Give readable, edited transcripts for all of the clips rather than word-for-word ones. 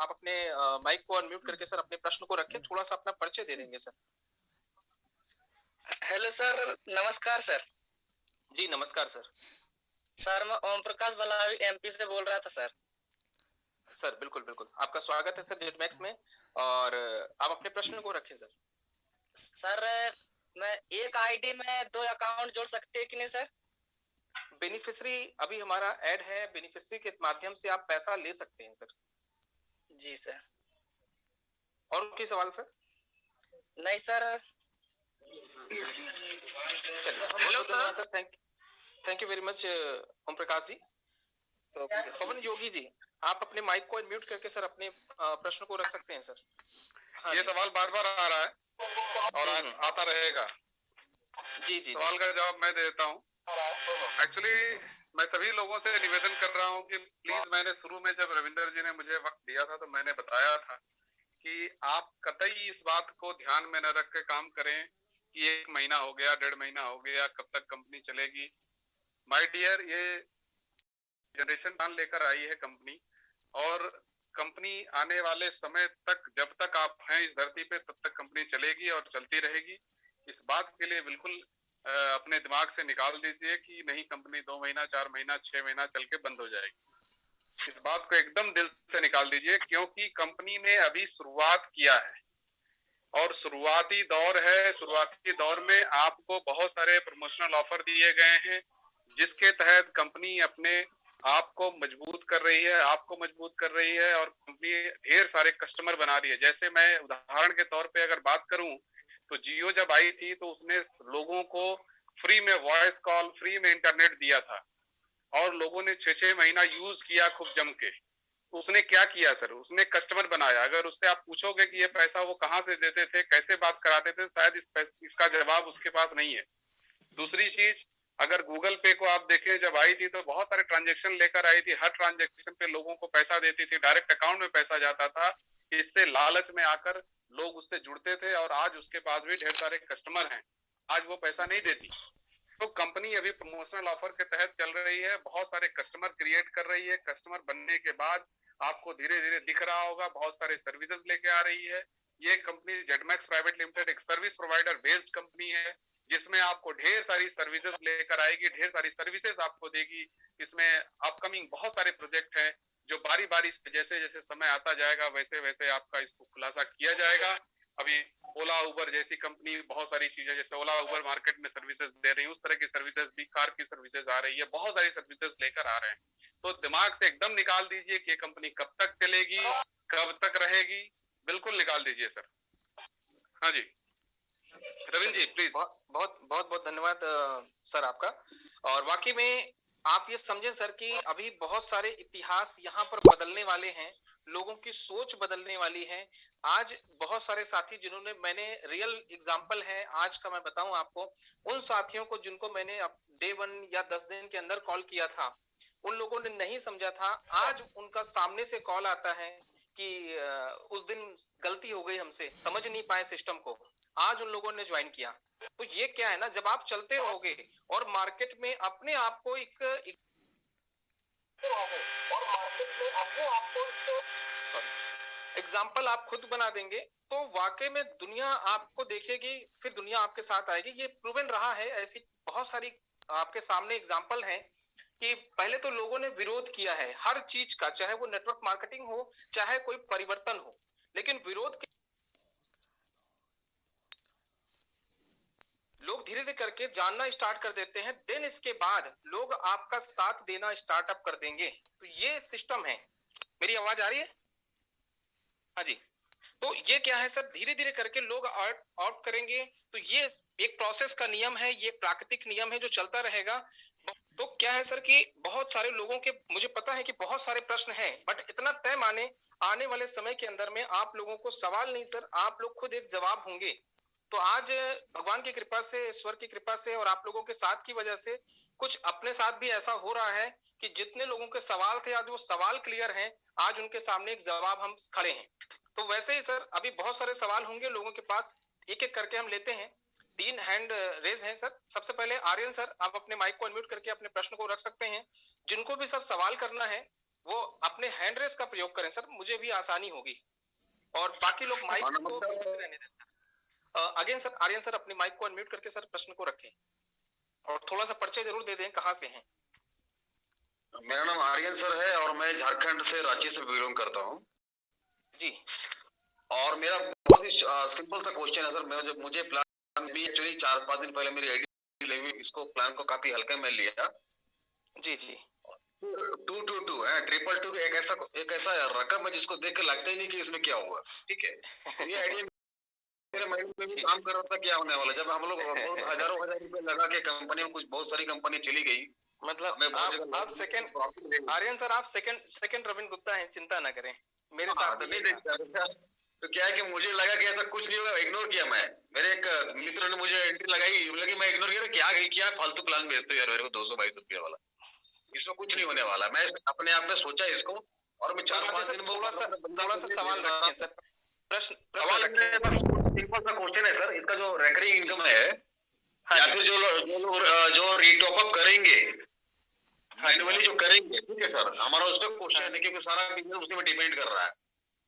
आप अपने माइक को अनम्यूट करके सर अपने प्रश्न को रखें, थोड़ा सा अपना परिचय दे देंगे सर। हेलो सर, नमस्कार सर। जी नमस्कार सर। सर मैं ओम प्रकाश बलावी एमपी से बोल रहा था सर। सर बिल्कुल बिल्कुल, आपका स्वागत है सर जेटमैक्स में, और आप अपने प्रश्न को रखें सर। सर मैं एक आईडी में 2 अकाउंट जोड़ सकते हैं कि नहीं सर? बेनिफिशियरी अभी हमारा ऐड है, बेनिफिशियरी के माध्यम से आप पैसा ले सकते हैं सर। जी सर। और कोई सवाल सर? नहीं sir. Hello sir, thank you very much Om Prakash ji. Pawan Yogi ji, आप अपने माइक को अनम्यूट करके सर अपने प्रश्न को रख सकते हैं सर। हाँ, ये सवाल बार बार आ रहा है और आता रहेगा। जी जी, सवाल का जवाब मैं देता हूँ। एक्चुअली मैं सभी लोगों से निवेदन कर रहा हूँ कि प्लीज, मैंने शुरू में जब रविंदर जी ने मुझे वक्त दिया था तो मैंने बताया था कि आप कतई इस बात को ध्यान में न रख के काम करें कि 1 महीना हो गया, 1.5 महीना हो गया, कब तक कंपनी चलेगी। माय डियर, ये जनरेशन प्लान लेकर आई है कंपनी, और कंपनी आने वाले समय तक, जब तक आप हैं इस धरती पे, तब तक कंपनी चलेगी और चलती रहेगी। इस बात के लिए बिल्कुल अपने दिमाग से निकाल दीजिए कि नहीं, कंपनी 2 महीना, 4 महीना, 6 महीना चल के बंद हो जाएगी। इस बात को एकदम दिल से निकाल दीजिए, क्योंकि कंपनी ने अभी शुरुआत किया है और शुरुआती दौर है। शुरुआती दौर में आपको बहुत सारे प्रमोशनल ऑफर दिए गए हैं, जिसके तहत कंपनी अपने आपको मजबूत कर रही है, और कंपनी ढेर सारे कस्टमर बना रही है। जैसे मैं उदाहरण के तौर पे अगर बात करूं तो जियो जब आई थी तो उसने लोगों को फ्री में वॉइस कॉल, फ्री में इंटरनेट दिया था, और लोगों ने 6-6 महीना यूज किया खूब जम के। तो उसने क्या किया सर? उसने कस्टमर बनाया। अगर उससे आप पूछोगे कि ये पैसा वो कहाँ से देते थे, कैसे बात कराते थे, शायद इसका जवाब उसके पास नहीं है। दूसरी चीज, अगर गूगल पे को आप देखें, जब आई थी तो बहुत सारे ट्रांजेक्शन लेकर आई थी। हर ट्रांजेक्शन पे लोगों को पैसा देती थी, डायरेक्ट अकाउंट में पैसा जाता था। इससे लालच में आकर लोग उससे जुड़ते थे, और आज उसके पास भी ढेर सारे कस्टमर हैं। आज वो पैसा नहीं देती। तो कंपनी अभी प्रमोशनल ऑफर के तहत चल रही है, बहुत सारे कस्टमर क्रिएट कर रही है। कस्टमर बनने के बाद आपको धीरे धीरे दिख रहा होगा, बहुत सारे सर्विसेज लेके आ रही है। ये कंपनी जेटमैक्स प्राइवेट लिमिटेड एक सर्विस प्रोवाइडर बेस्ड कंपनी है, जिसमें आपको ढेर सारी सर्विसेज लेकर आएगी, ढेर सारी सर्विसेज आपको देगी। इसमें अपकमिंग बहुत सारे प्रोजेक्ट हैं, जो बारी बारी से जैसे जैसे समय आता जाएगा वैसे वैसे आपका इसको खुलासा किया जाएगा। अभी ओला उबर जैसी कंपनी बहुत सारी चीजें, जैसे ओला उबर मार्केट में सर्विसेज दे रही है, उस तरह की सर्विसेज भी, कार की सर्विसेज आ रही है, बहुत सारी सर्विसेज लेकर आ रहे हैं। तो दिमाग से एकदम निकाल दीजिए कि ये कंपनी कब तक चलेगी, कब तक रहेगी, बिल्कुल निकाल दीजिए सर। हाँ जी रविंद्र जी, प्लीज। बहुत बहुत बहुत बहुत धन्यवाद सर आपका। और वाकई में आप ये समझें सर कि अभी बहुत सारे इतिहास यहाँ पर बदलने वाले हैं, लोगों की सोच बदलने वाली है। आज बहुत सारे साथी जिन्होंने, मैंने रियल एग्जांपल है आज का मैं बताऊं आपको, उन साथियों को जिनको मैंने डे 1 या 10 दिन के अंदर कॉल किया था, उन लोगों ने नहीं समझा था। आज उनका सामने से कॉल आता है कि उस दिन गलती हो गई हमसे, समझ नहीं पाए सिस्टम को, आज उन लोगों ने ज्वाइन किया। तो ये क्या है ना, जब आप चलते रहोगे और मार्केट में अपने आप को एग्जाम्पल आप खुद बना देंगे, तो वाकई में दुनिया आपको देखेगी, फिर दुनिया आपके साथ आएगी। ये प्रूवन रहा है। ऐसी बहुत सारी आपके सामने एग्जाम्पल हैं कि पहले तो लोगों ने विरोध किया है हर चीज का, चाहे वो नेटवर्क मार्केटिंग हो, चाहे कोई परिवर्तन हो, लेकिन विरोध लोग धीरे धीरे करके जानना स्टार्ट कर देते हैं, देन इसके बाद लोग आपका साथ देना स्टार्टअप कर देंगे। तो ये सिस्टम है। मेरी आवाज आ रही है? हाँ जी। तो ये क्या है सर, धीरे धीरे करके लोग आउट करेंगे। तो ये एक प्रोसेस का नियम है, ये प्राकृतिक नियम है जो चलता रहेगा। तो क्या है सर कि बहुत सारे लोगों के, मुझे पता है कि बहुत सारे प्रश्न हैं, बट इतना तय माने आने वाले समय के अंदर में आप लोगों को सवाल नहीं सर, आप लोग खुद एक जवाब होंगे। तो आज भगवान की कृपा से, ईश्वर की कृपा से और आप लोगों के साथ की वजह से कुछ अपने साथ भी ऐसा हो रहा है कि जितने लोगों के सवाल थे आज वो सवाल क्लियर हैं, आज उनके सामने एक जवाब हम खड़े हैं। तो वैसे ही सर अभी बहुत सारे सवाल होंगे लोगों के पास, एक एक करके हम लेते हैं। 3 हैंड रेज हैं सर। सबसे पहले आर्यन सर, आप अपने माइक को अनम्यूट करके अपने प्रश्न को रख सकते हैं। जिनको भी सर सवाल करना है वो अपने हैंड रेस का प्रयोग करें सर, मुझे भी आसानी होगी, और बाकी लोग माइक को रहने दें sir. Again sir, Aryan sir अपनी माइक को अनम्यूट करके सर प्रश्न को रखें, और थोड़ा सा परिचय जरूर दे दें, कहाँ से हैं। मेरा नाम आर्यन सर है और मैं झारखंड से, रांची से बिलोंग करता हूँ जी। और मेरा बहुत ही सिंपल सा क्वेश्चन है सर। मुझे प्लान भी एक्चुअली 4-5 दिन पहले मेरी आईडी लगी, इसको प्लान को काफी हल्के में लिया। जी जी। 222 है, 222 एक ऐसा रकम है जिसको देख के लगता ही नहीं कि इसमें क्या हुआ। ठीक है, ये आइडिया मेरे माइंड में भी काम कर रहा था क्या होने वाला, जब हम लोग हजारों हजार रुपए लगा के कंपनी में, कुछ बहुत सारी कंपनी चली गई। मतलब आप सेकंड आर्यन सर, आप सेकंड रविंद्र गुप्ता हैं, चिंता ना करें, मेरे साथ नहीं देखता। तो क्या है कि मुझे लगा कि ऐसा कुछ नहीं होगा, इग्नोर किया मैं। मेरे एक मित्र ने मुझे एंट्री लगाई, बोला मैं इग्नोर किया, क्या फालतू प्लान भेजते हो यार मेरे को 222 रुपया वाला, इसमें कुछ नहीं होने वाला। मैं अपने आप में सोचा इसको, और मैं 4-5 दिन में थोड़ा सा सवाल रखिए सर। सवाल सिंपल सा क्वेश्चन है सर, इसका जो रिकरिंग इनकम है, या फिर जो रीटॉप अप करेंगे मैन्युअली जो करेंगे, ठीक है सर, हमारा उस पर क्वेश्चन है क्योंकि सारा बिजनेस उसी में डिपेंड कर रहा है।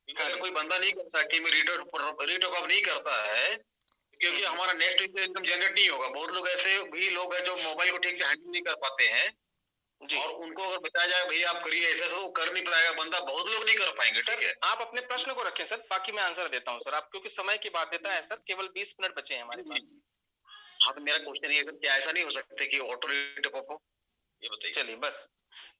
अगर कोई बंदा नहीं करता कि रीटॉप अप नहीं करता है, क्योंकि हमारा नेक्स्ट इनकम जनरेट नहीं होगा। बहुत लोग ऐसे भी लोग हैं जो मोबाइल को ठीक से हैंडल नहीं कर पाते हैं जी, और उनको अगर बताया जाए भैया आप करिए ऐसा, तो कर नहीं पाएगा बंदा, बहुत लोग नहीं कर पाएंगे। ठीक है, आप अपने प्रश्न को रखें सर, बाकी मैं आंसर देता हूं सर, आप क्योंकि समय की बाध्यता है सर, केवल 20 मिनट बचे हैं हमारे पास। हाँ, तो मेरा क्वेश्चन ये सर, क्या ऐसा नहीं हो सकता कि ऑटो रीटॉप अप हो, ये बताइए। चलिए बस,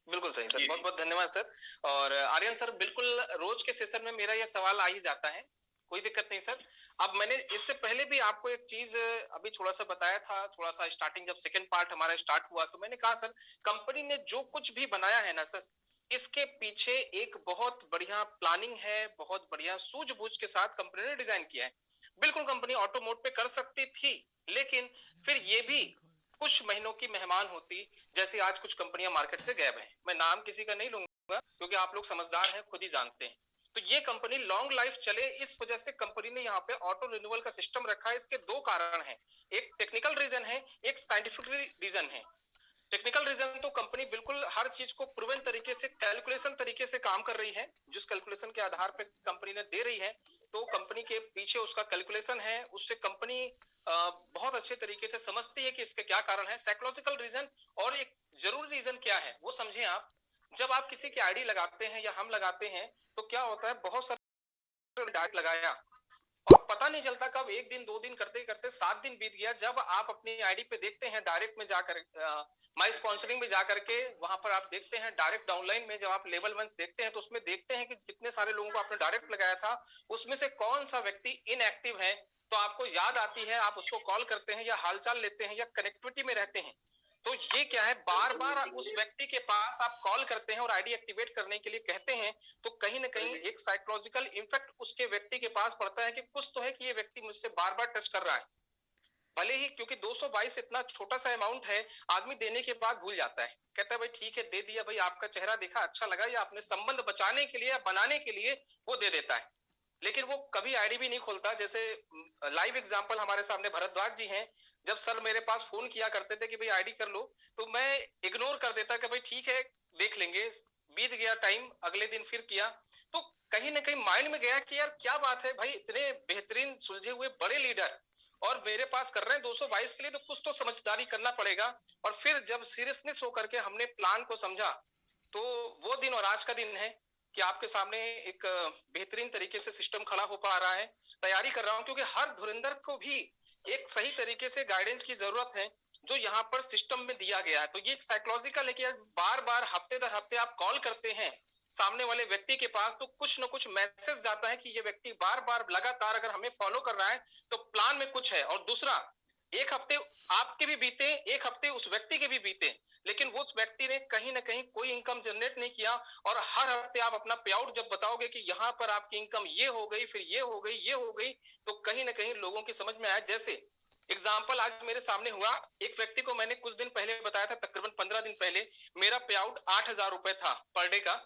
बिल्कुल सही सर, बहुत बहुत धन्यवाद सर। और आर्यन सर, बिल्कुल रोज के सेशन में मेरा यह सवाल आ ही जाता है, कोई दिक्कत नहीं सर। अब मैंने इससे पहले भी आपको एक चीज अभी थोड़ा सा बताया था, थोड़ा सा स्टार्टिंग जब सेकंड पार्ट हमारा स्टार्ट हुआ तो मैंने कहा सर, कंपनी ने जो कुछ भी बनाया है ना सर, इसके पीछे एक बहुत बढ़िया प्लानिंग है, बहुत बढ़िया सूझबूझ के साथ कंपनी ने डिजाइन किया है। बिल्कुल कंपनी ऑटो मोड पे कर सकती थी, लेकिन फिर ये भी कुछ महीनों की मेहमान होती, जैसे आज कुछ कंपनियां मार्केट से गायब हैं। मैं नाम किसी का नहीं लूंगा क्योंकि आप लोग समझदार हैं, खुद ही जानते हैं। तो ये कंपनी लॉन्ग लाइफ चले, इस वजह से कंपनी ने यहाँ पे ऑटो रिन्यूअल का सिस्टम रखा है। इसके दो कारण हैं, एक टेक्निकल रीजन है, एक साइंटिफिक रीजन है। टेक्निकल रीजन तो कंपनी बिल्कुल हर चीज को प्रूवन तरीके से, कैलकुलेशन तरीके से काम कर रही है, जिस कैलकुलेशन के आधार पे कंपनी ने दे रही है, तो कंपनी के पीछे उसका कैलकुलेशन है, उससे कंपनी बहुत अच्छे तरीके से समझती है कि इसके क्या कारण है। साइकोलॉजिकल रीजन और एक जरूरी रीजन क्या है वो समझें आप। जब आप किसी की आईडी लगाते हैं या हम लगाते हैं तो क्या होता है, बहुत सारे डायरेक्ट लगाया और पता नहीं चलता कब 1 दिन 2 दिन करते करते 7 दिन बीत गया। जब आप अपनी आईडी पे देखते हैं डायरेक्ट में जाकर, माई स्पॉन्सरिंग में जाकर के, वहां पर आप देखते हैं डायरेक्ट डाउनलाइन में, जब आप लेवल 1 देखते हैं तो उसमें देखते हैं कि कितने सारे लोगों को आपने डायरेक्ट लगाया था, उसमें से कौन सा व्यक्ति इनएक्टिव है, तो आपको याद आती है, आप उसको कॉल करते हैं या हालचाल लेते हैं या कनेक्टिविटी में रहते हैं। तो ये क्या है, बार बार उस व्यक्ति के पास आप कॉल करते हैं और आईडी एक्टिवेट करने के लिए कहते हैं, तो कहीं ना कहीं एक साइकोलॉजिकल इम्पैक्ट उसके व्यक्ति के पास पड़ता है कि कुछ तो है कि ये व्यक्ति मुझसे बार बार टच कर रहा है। भले ही क्योंकि 222 इतना छोटा सा अमाउंट है, आदमी देने के बाद भूल जाता है, कहता है भाई ठीक है दे दिया, भाई आपका चेहरा देखा अच्छा लगा, या अपने संबंध बचाने के लिए या बनाने के लिए वो दे देता है, लेकिन वो कभी आईडी भी नहीं खोलता। जैसे लाइव एग्जांपल हमारे सामने भरद्वाज जी हैं, जब सर मेरे पास फोन किया करते थे कि भाई आईडी कर लो, तो मैं इग्नोर कर देता कि भाई ठीक है देख लेंगे, बीत गया टाइम, अगले दिन फिर किया, तो कहीं ना कहीं माइंड में गया कि यार क्या बात है भाई, इतने बेहतरीन सुलझे हुए बड़े लीडर और मेरे पास कर रहे हैं 222 के लिए, तो कुछ तो समझदारी करना पड़ेगा। और फिर जब सीरियसनेस होकर के हमने प्लान को समझा, तो वो दिन और आज का दिन है कि आपके सामने एक बेहतरीन तरीके से सिस्टम खड़ा हो पा रहा है। तैयारी कर रहा हूं क्योंकि हर धुरंधर को भी एक सही तरीके से गाइडेंस की जरूरत है, जो यहाँ पर सिस्टम में दिया गया है। तो ये एक साइकोलॉजिकल है कि बार बार हफ्ते दर हफ्ते आप कॉल करते हैं सामने वाले व्यक्ति के पास, तो कुछ ना कुछ मैसेज जाता है कि ये व्यक्ति बार बार लगातार अगर हमें फॉलो कर रहा है तो प्लान में कुछ है। और दूसरा, एक हफ्ते आपके भी बीते, एक हफ्ते उस व्यक्ति के भी बीते, लेकिन वो उस व्यक्ति ने कहीं ना कहीं कोई इनकम जनरेट नहीं किया, और हर हफ्ते आप अपना पे आउट जब बताओगे कि यहाँ पर आपकी इनकम ये हो गई, फिर ये हो गई, ये हो गई, तो कहीं ना कहीं लोगों की समझ में आया। जैसे एग्जाम्पल आज मेरे सामने हुआ, एक व्यक्ति को मैंने कुछ दिन पहले बताया था, तकरीबन 15 दिन पहले, मेरा पे आउट 8,000 रुपए था पर डे का।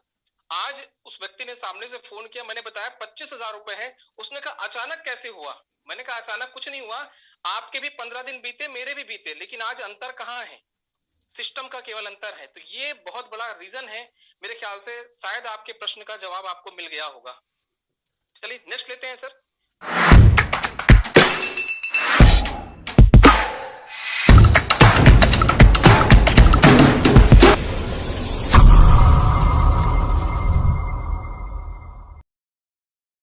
आज उस व्यक्ति ने सामने से फोन किया, मैंने बताया 25,000 रुपए है। उसने कहा अचानक कैसे हुआ? मैंने कहा अचानक कुछ नहीं हुआ, आपके भी 15 दिन बीते, मेरे भी बीते, लेकिन आज अंतर कहाँ है? सिस्टम का केवल अंतर है। तो ये बहुत बड़ा रीजन है। मेरे ख्याल से शायद आपके प्रश्न का जवाब आपको मिल गया होगा। चलिए नेक्स्ट लेते हैं सर।